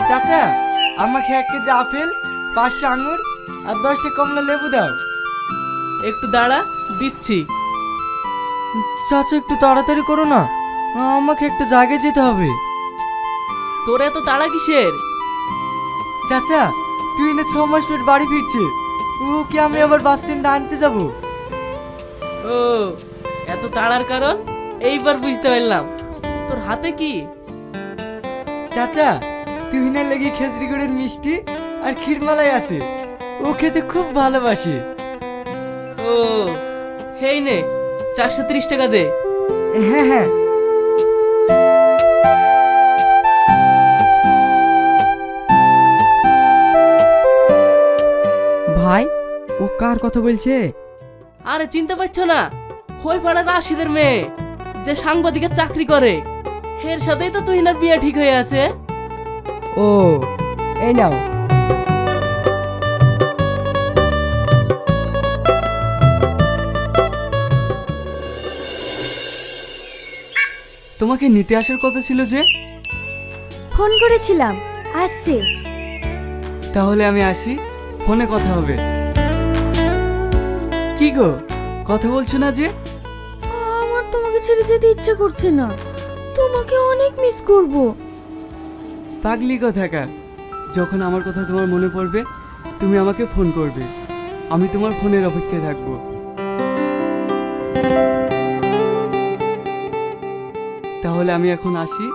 চাচা, আমাকে 1 KG apple, 500 আঙুর আর 10টা কমলা লেবু দাও। একটু দাঁড়া, দিচ্ছি। চাচা একটু তাড়াতাড়ি করো না, আমাকে একটা জায়গায় যেতে হবে। তোর এত তাড়া কিসের? চাচা, তুই না 6 মাস পর বাড়ি ফিরছে, ওকে আমি আবার বাস স্ট্যান্ডে আনতে যাব। ও, এত তাড়ার কারণ এইবার বুঝতে পারলাম। তোর হাতে কি? চাচা, তুই না লেগে খেজড়ি গুড়ের মিষ্টি আর ক্ষীরমালাই আছে, ও খেতে খুব ভালোবাসে। ও, হেই নে, 430 টাকা দে। হ্যাঁ হ্যাঁ। ভাই, ও কার কথা বলছে? আরে চিনতে পারছো না? ওই পাড়ার রাশিদের মেয়ে, যে সাংবাদিকের চাকরি করে, এর সাথেই তো তুহিনার বিয়ে ঠিক হয়ে আছে। ও, এই নাও। তোমাকে নিতে আসার কথা ছিল যে? ফোন করেছিলাম, আসছে। তাহলে আমি আসি, ফোনে কথা হবে। কি গো, কথা বলছো না যে? আমার তোমাকে ছেড়ে যেতে ইচ্ছে করছে না, তোমাকে অনেক মিস করব। পাগলি কথাকার, যখন আমার কথা তোমার মনে পড়বে তুমি আমাকে ফোন করবে, আমি তোমার ফোনের অপেক্ষায় থাকবো। তাহলে আমি এখন আসি।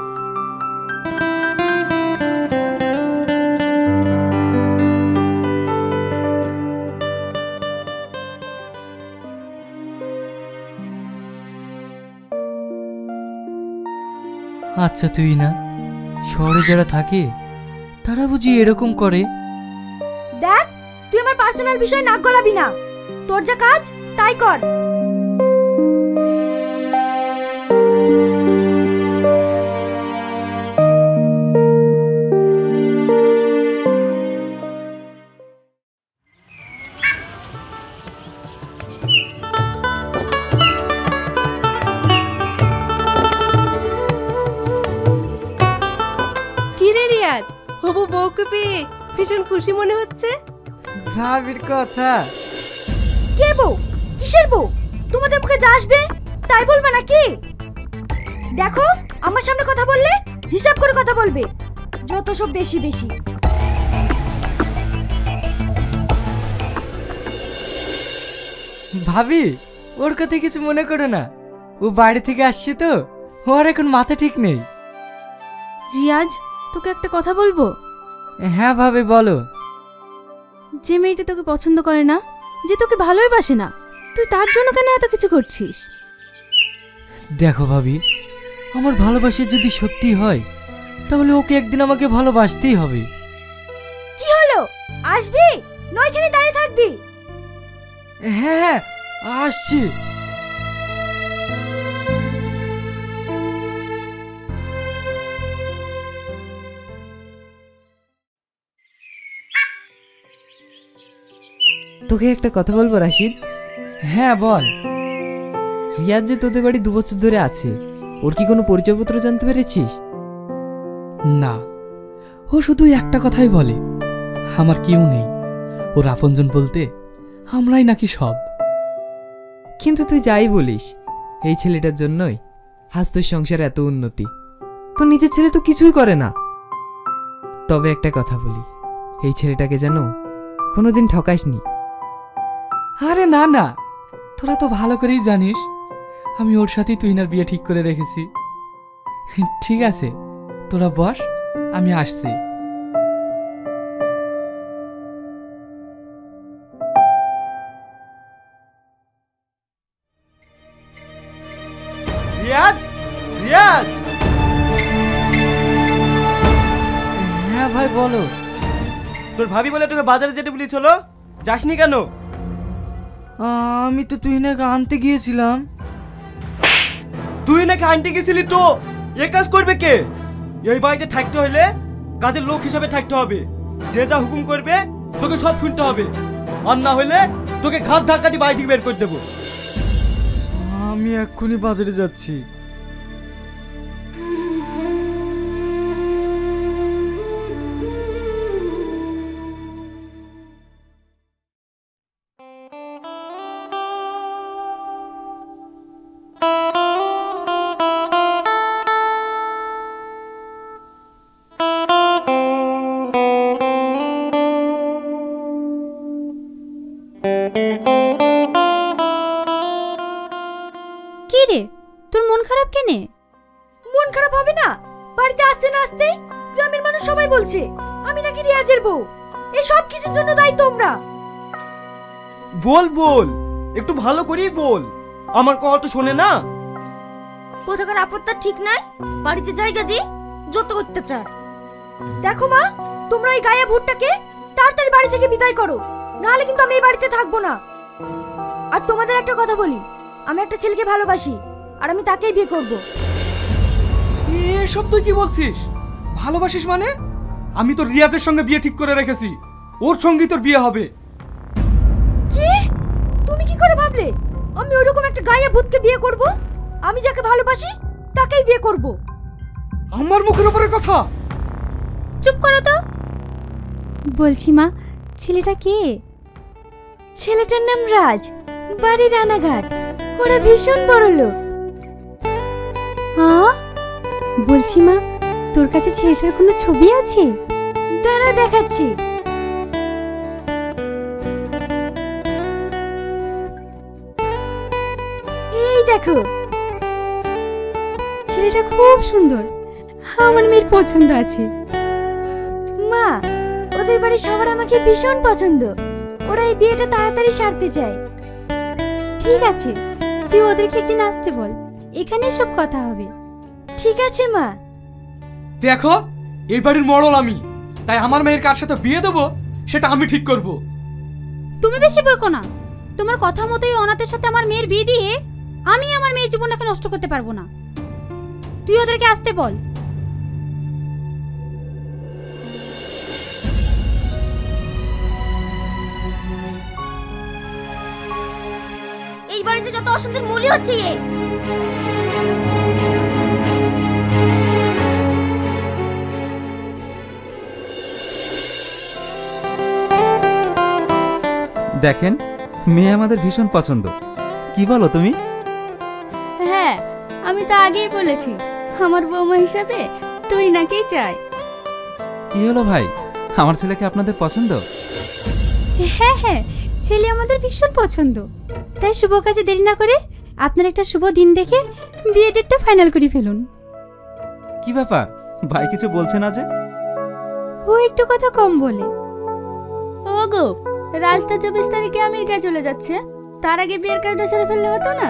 আচ্ছা তুই না, শহরে যারা থাকে তারা বুঝি এরকম করে? দেখ, তুই আমার পার্সোনাল বিষয় নাক গলাবি না, তোর যা কাজ তাই কর। হবু বউকে পেয়ে ভীষণ খুশি মনে হচ্ছে। ভাবির কথা। কে বউ? কিসের বউ? তোমাদের মুখে যা আসবে তাই বলবে নাকি? দেখো, আমার সামনে কথা বললে হিসাব করে কথা বলবে, যত সব বেশি বেশি। ভাবি, ওর কথা কিছু মনে করো না, ও বাইরে থেকে আসছে তো, ওর এখন মাথা ঠিক নেই। রিয়াজ, তোকে একটা কথা বলবো। হ্যাঁ ভাবি, বলো। যে মেয়েটা তোকে পছন্দ করে না, যে তোকে ভালোই বাসে না, তুই তার জন্য কেন এত কিছু করছিস? দেখো ভাবি, আমার ভালোবাসা যদি সত্যি হয় তাহলে ওকে একদিন আমাকে ভালোবাসতেই হবে। কি হলো, আসবি নয়খানে দাঁড়িয়ে থাকবি? হ্যাঁ হ্যাঁ, আসছি। তোকে একটা কথা বলবো রাশিদ। হ্যাঁ বল। রিয়াজ যে তোদের বাড়ি 2 বছর ধরে আছে, ওর কি কোনো পরিচয়পত্র জানতে পেরেছিস? না, ও শুধু একটা কথাই বলে, আমার কেউ নেই, ওর আপনজন বলতে আমরাই নাকি সব। কিন্তু তুই যাই বলিস, এই ছেলেটার জন্যই আজ তোর সংসারে এত উন্নতি। তোর নিজের ছেলে তো কিছুই করে না। তবে একটা কথা বলি, এই ছেলেটাকে যেন কোনোদিন ঠকাসনি। আরে না না, তোরা তো ভালো করেই জানিস আমি ওর সাথেই তুহিনার বিয়ে ঠিক করে রেখেছি। ঠিক আছে, তোরা বস, আমি আসছি। রিয়াজ, রিয়াজ। হ্যাঁ ভাই বলো। তোর ভাবি বলে তোকে বাজারে যেতে বলেছিল, যাসনি কেন? আমি তো তুহিনাকে আনতে গিয়েছিলাম। তুই নাকি আনতে গেছিলি? তো এ কাজ করবে কে? এই বাড়িতে থাকতে হলে কাজের লোক হিসাবে থাকতে হবে, যে যা হুকুম করবে তোকে সব শুনতে হবে, আর না হলে তোকে ঘাট ধাক্কা দিয়ে বাড়ি থেকে বের করে দেবো। আমি এক্ষুনি বাজারে যাচ্ছি। কি রে, তোর মন খারাপ কেনে? মন খারাপ হবে না? বাড়িতে আসতে না আসতেই গ্রামের মানুষ সবাই বলছে আমি নাকি রিয়াজের বউ। এই সব কিছুর জন্য দায়ী তোমরা। বল বল, একটু ভালো করেই বল, আমার কথা তো শোনে না। কোথাকার আপত্তি ঠিক নাই, বাড়িতে জায়গা দি, যত অত্যাচার। দেখো মা, তোমরা এই গায়ে ভুট্টাকে তাড়াতাড়ি বাড়ি থেকে বিদায় করো, নাহলে কিন্তু আমি এই বাড়িতে থাকবো না। আর তোমাদের একটা কথা বলি, আমি একটা ছেলেকে ভালোবাসি, আর আমি তাকেই বিয়ে করব। এসব তুই কি বলছিস? ভালোবাসিস মানে? আমি তো রিয়াজের সঙ্গে বিয়ে ঠিক করে রেখেছি, ওর সঙ্গেই তোর বিয়ে হবে। কি? তুমি কি করে ভাবলে আমি ওরকম একটা গায়ে ভূতকে বিয়ে করব? আমি যাকে ভালোবাসি তাকেই বিয়ে করব। আমার মুখের উপরে কথা। চুপ করো তো। বলছি মা, ছেলেটা কে? ছেলেটার নাম রাজ, বাড়ি রানাঘাট। ওরা ভীষণ বড় লোক। হ্যাঁ? বলছি মা, তোর কাছে ছেলেটার কোনো ছবি আছে? দাঁড়া দেখাচ্ছি। এই দেখো, ছেলেটা খুব সুন্দর, আমার মেয়ের পছন্দ আছে। মা, ওদের বাড়ির সবার আমাকে ভীষণ পছন্দ। ওরা এই বিয়েটা তাড়াতাড়ি সারতে চায়। ঠিক আছে, তুই ওদেরকে একদিন আসতে বল, এখানে সব কথা হবে। ঠিক আছে মা। দেখো, এই বাড়ির মড়ল আমি, তাই আমার মেয়ের কার সাথে বিয়ে দেবো সেটা আমি ঠিক করব। তুমি বেশি বলকো না। তোমার কথা মতোই অনাথের সাথে আমার মেয়ের বিয়ে দিয়ে আমি আমার মেয়ের জীবনটাকে নষ্ট করতে পারবো না। তুই ওদেরকে আসতে বল। এই বাড়িতে যত অশান্তির মূলই হচ্ছে এ। দেখেন, মেয়ে আমাদের ভীষণ পছন্দ। কি বলো তুমি? হ্যাঁ, আমি তো আগেই বলেছি আমার বৌমা হিসাবে তুই নাকি চাই। কি হলো ভাই, আমার ছেলেকে আপনাদের পছন্দ? হ্যাঁ হ্যাঁ, ছেলে আমাদের ভীষণ পছন্দ। তাই শুভ কাজে দেরি না করে আপনার একটা শুভ দিন দেখে বিয়ে ডেটটা ফাইনাল করে ফেলুন। কি ব্যাপার, ভাই কিছু বলছে না যে? ও একটু কথা কম বলে। ওগো, রাজটা 24 তারিখে আমেরিকা চলে যাচ্ছে, তার আগে বিয়ের কাজটা সেরে ফেললে হতো না?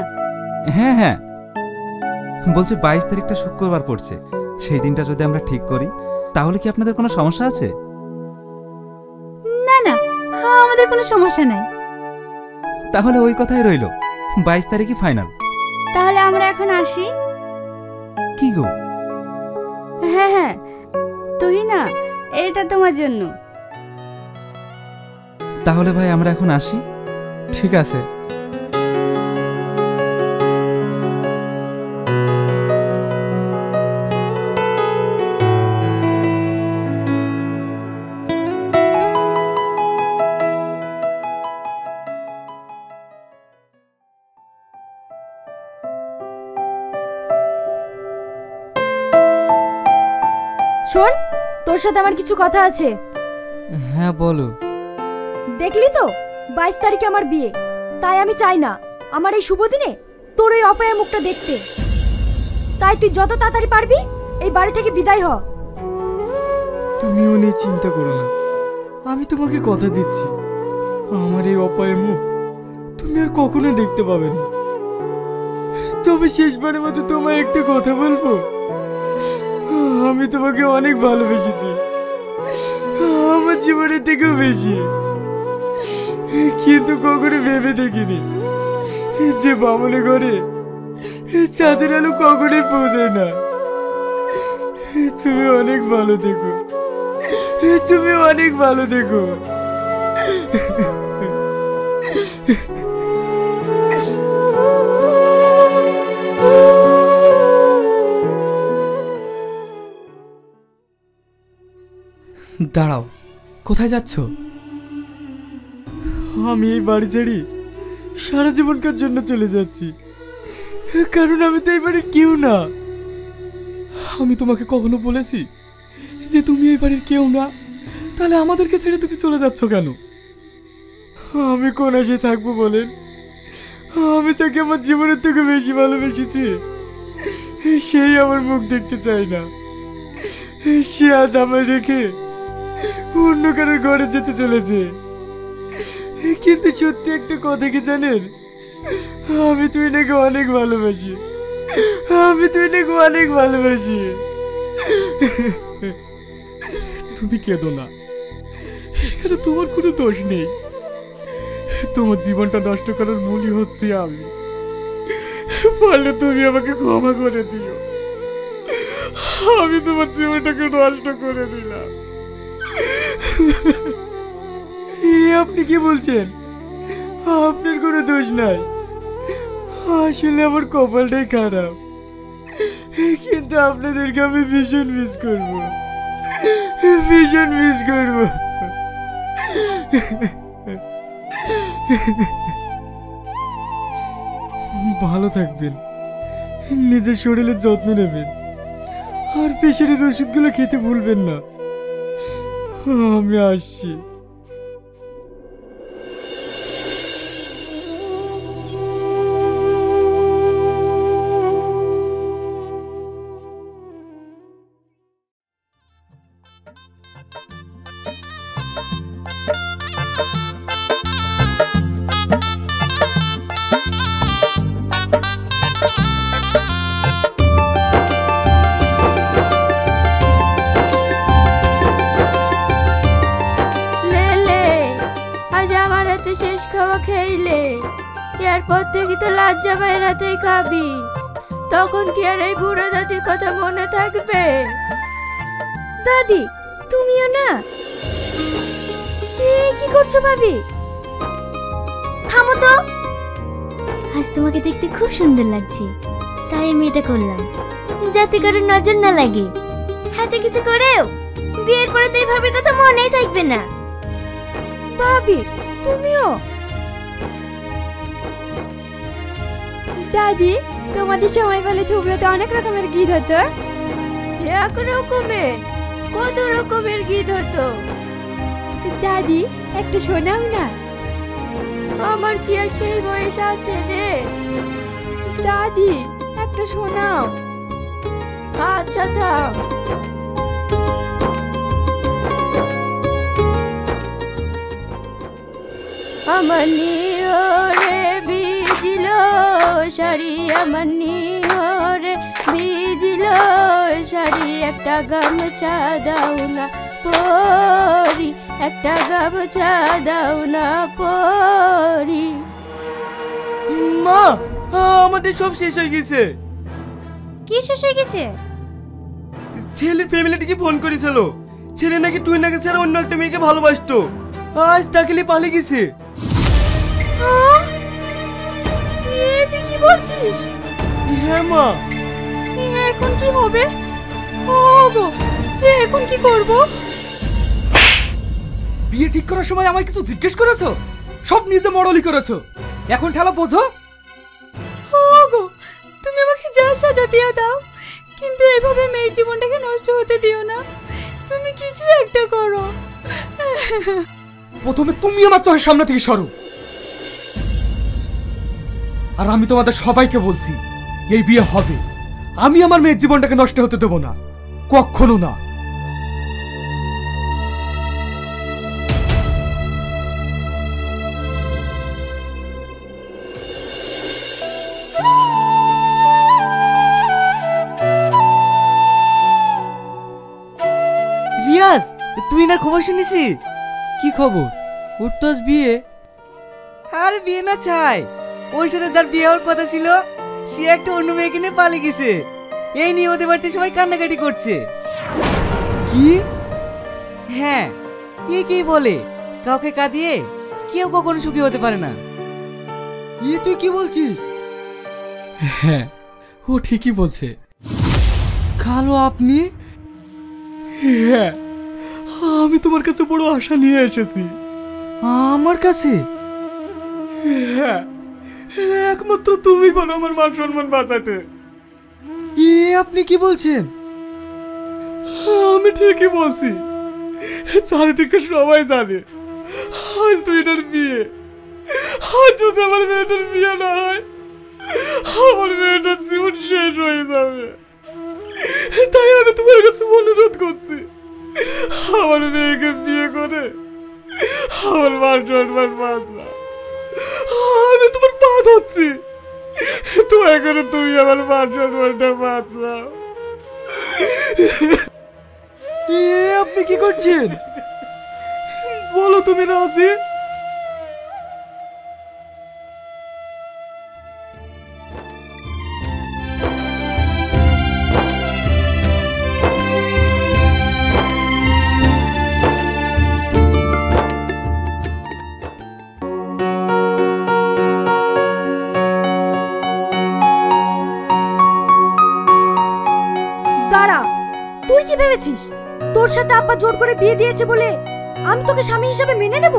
হ্যাঁ হ্যাঁ, বলছে 22 তারিখটা শুক্রবার পড়ছে, সেই দিনটা যদি আমরা ঠিক করি তাহলে কি আপনাদের কোনো সমস্যা আছে? না না, আমাদের কোনো সমস্যা নাই। তাহলে ওই কথাই রইল, 22 তারিখই ফাইনাল। তাহলে আমরা এখন আসি। কি গো? হ্যাঁ হ্যাঁ, তুই না, এটা তোমার জন্য। তাহলে ভাই আমরা এখন আসি। ঠিক আছে। শোন, তোর সাথে আমার কিছু কথা আছে। হ্যাঁ বলো। দেখলি তো, 22 তারিখে আমার বিয়ে। তাই আমি চাই না আমার এই শুভ দিনে তোর ওই অপয়া মুখটা দেখতে। তাই তুই যত তাড়াতাড়ি পারবি এই বাড়ি থেকে বিদায় হ। তুমিও নিয়ে চিন্তা করো না, আমি তোমাকে কথা দিচ্ছি, আমার এই অপায় মুখ তুমি আর কখনো দেখতে পাবে না। তবে শেষবারের মতো তোমায় একটা কথা বলবো, আমি তোমাকে অনেক ভালোবেসেছি, আমার জীবনের থেকেও বেশি। কিন্তু কখনো ভেবে দেখিনি যে বামনে ঘরে চাঁদের আলো কখনোই পৌঁছায় না। তুমি অনেক ভালো থেকো, তুমি অনেক ভালো থেকো। দাঁড়াও, কোথায় যাচ্ছ? আমি এই বাড়ি ছেড়ে সারা জীবনকার জন্য চলে যাচ্ছি, কারণ আমি তো এই বাড়ির কেউ না। আমি তোমাকে কখনো বলেছি যে তুমি এই বাড়ির কেউ না? তাহলে আমাদেরকে ছেড়ে তুমি চলে যাচ্ছ কেন? আমি কোন আশে থাকবো বলেন? আমি তাকে আমার জীবনের থেকে বেশি ভালোবেসেছি, সেই আমার মুখ দেখতে চায় না। সে আজ আমায় রেখে অন্য কারোর ঘরে যেতে চলেছে। কিন্তু সত্যি একটা কথা কি জানেন, আমি তুহিনাকে অনেক ভালোবাসি, আমি তুহিনাকে অনেক ভালোবাসি। তুমি কেঁদো না, এখানে তোমার কোনো দোষ নেই। তোমার জীবনটা নষ্ট করার মূলই হচ্ছে আমি। পারলে তুমি আমাকে ক্ষমা করে দিও, আমি তোমার জীবনটাকে নষ্ট করে দিলাম। আপনি কি বলছেন? আপনার কোনো দোষ নাই, আসলে আমার কপালটাই খারাপ। কিন্তু আপনাদেরকে আমি ভীষণ মিস করব, ভীষণ মিস করব। ভালো থাকবেন, নিজের শরীরের যত্ন নেবেন, আর প্রেশারের ওষুধগুলো খেতে ভুলবেন না। আমি আসছি। এরপর থেকে তো লজ্জা ভাইয়ের হাতেই খাবি, তখন কি আর এই বুড়ো দাদির কথা মনে থাকবে? দাদি তুমিও না? কি করছো ভাবি? থামো তো। আজ তোমাকে দেখতে খুব সুন্দর লাগছে, তাই আমি এটা করলাম, যাতে কারোর নজর না লাগে। হাতে কিছু করেও বিয়ের পরে তো এই ভাবির কথা মনেই থাকবে না। ভাবি তুমিও? দাদি তোমাদের সময় পেলে থুবড়োতে অনেক রকমের গীত হতো। এক রকমের? কত রকমের গীত হতো? দাদি একটা শোনাও না। আমার কি আর সেই বয়স আছে রে? দাদি একটা শোনাও। আচ্ছা থাম। আমার নিয়রে ভিজিল শাড়ি, আমার নিয়রে ভিজিল শাড়ি, একটা গামছা দাও না পরি, একটা গামছা দাও না পরি। মা, আমাদের সব শেষ হয়ে গেছে। কি শেষ হয়ে গেছে? ছেলের ফ্যামিলিটিকে ফোন করেছিল, ছেলে নাকি তুহিনাকে ছাড়া অন্য একটা মেয়েকে ভালোবাসতো, আজ তাকে নিয়ে পালিয়ে গেছে। তুই কি বলছিস? হ্যাঁ মা। এখন কি হবে? ওগো এখন কি করব? বিয়ে ঠিক করার সময় আমায় কিছু জিজ্ঞেস করেছো? সব নিজে মডেলই করেছো, এখন ঠেলা বোঝো। ওগো তুমি আমাকে যা সাজা দিয়ে দাও, কিন্তু এভাবে মেয়ের জীবনটাকে নষ্ট হতে দিও না। তুমি কিছু একটা করো। প্রথমে তুমি আমার চোখের সামনে থেকে সরো, আর আমি তোমাদের সবাইকে বলছি এই বিয়ে হবে। আমি আমার মেয়ের জীবনটাকে নষ্ট হতে দেব না, কখনো না। রিয়াজ, তুই না খবর শুনেছি? কি খবর? ওর তো আজ বিয়ে। আর বিয়ে না চাই, ওর সাথে যার বিয়ে হওয়ার কথা ছিল সে একটা অন্য মেয়েকে নিয়ে পালিয়ে গেছে। এই নিয়ে ওদের বাড়িতে সবাই কান্নাকাটি করছে। কি? হ্যাঁ, কি বলে কাউকে কাঁদিয়ে কেউ কখনো সুখী হতে পারে না। তুই কি বলছিস? হ্যাঁ, ও ঠিকই বলছে। খালো আপনি? হ্যাঁ, আমি তোমার কাছে বড় আশা নিয়ে এসেছি। আমার কাছে? হ্যাঁ, একমাত্র তুমি পারো আমার মান সম্মান বাঁচাতে। আপনি কি বলছেন? আমি ঠিকই বলছি। চারিদিকে সবাই জানে আজ তুইটার বিয়ে। আর যদি আমার মেয়েটার বিয়ে না হয়, আমার মেয়েটার জীবন শেষ হয়ে যাবে। তাই আমি তোমার কাছে অনুরোধ করছি, আমার মেয়েকে বিয়ে করে আমার মান সম্মান বাঁচাও। আমি তোমার পা ধরছি, দয়া করে তুমি আমার মান সম্মানটা বাঁচাও। আপনি কি করছেন? বলো তুমি রাজি? দাঁড়া, তুই কি ভেবেছিস তোর সাথে আব্বা জোর করে বিয়ে দিয়েছে বলে আমি তোকে স্বামী হিসেবে মেনে নেব?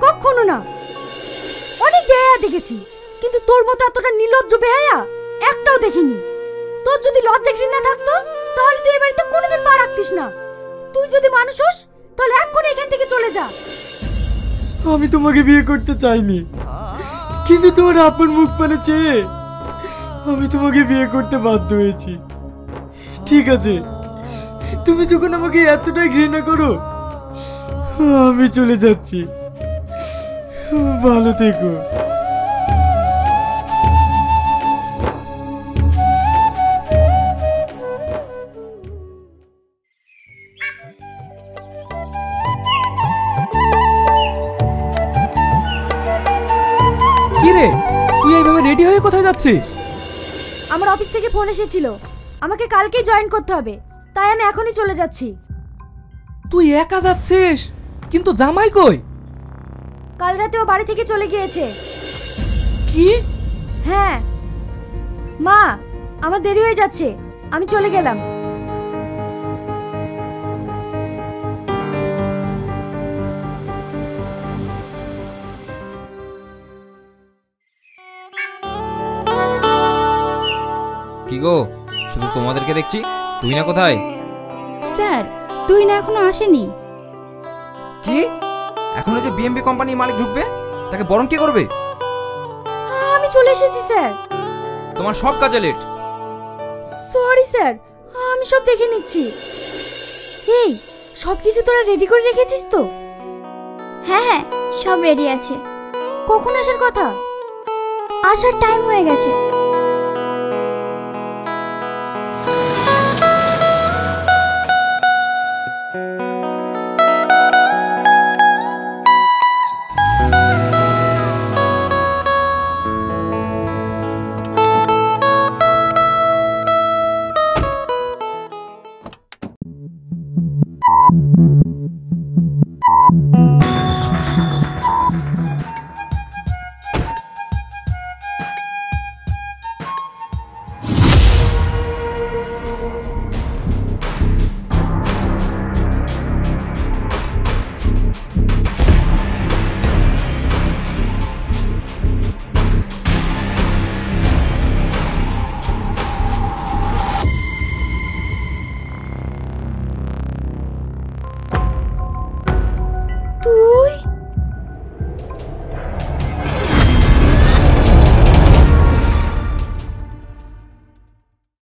কখনো না। অনেক বেহায়া দেখেছি, কিন্তু তোর মতো এতটা নির্লজ্জ বেহায়া একটাও দেখিনি। তোর যদি লজ্জা ঘৃণা থাকতো তাহলে তুই এ বাড়িতে কোনোদিন পা রাখতিস না। তুই যদি মানুষ হোস তাহলে এক্ষুনি এখান থেকে চলে যা। আমি তোমাকে বিয়ে করতে চাইনি, কিন্তু তোমার আপন মুখ পানে চেয়ে আমি তোমাকে বিয়ে করতে বাধ্য হয়েছি। ঠিক আছে, তুমি যখন আমাকে এতটাই ঘৃণা করো, আমি চলে যাচ্ছি। ভালো থেকো। কি রে, তুই এইভাবে রেডি হয়ে কোথায় যাচ্ছিস? আমার অফিস থেকে ফোন এসেছিল, আমাকে কালকেই জয়েন করতে হবে, তাই আমি এখনই চলে যাচ্ছি। তুই একা যাচ্ছিস? কিন্তু জামাই কই? কাল রাতে ও বাড়ি থেকে চলে গিয়েছে। কি? হ্যাঁ মা, আমার দেরি হয়ে যাচ্ছে, আমি চলে গেলাম। কি গো, শুধু তোমাদেরকে দেখছি, তুই না কোথায়? স্যার, তুই না এখনো আসেনি। কি? এখনো যে বিএমবি কোম্পানির মালিক ঢুকবে, তাকে বরণ কে করবে? আমি চলে এসেছি স্যার। তোমার সব কাজে লেট। সরি স্যার, আমি সব দেখে নিচ্ছি। এই সব কিছু তোরা রেডি করে রেখেছিস তো? হ্যাঁ হ্যাঁ, সব রেডি আছে। কখন আসার কথা? আসার টাইম হয়ে গেছে।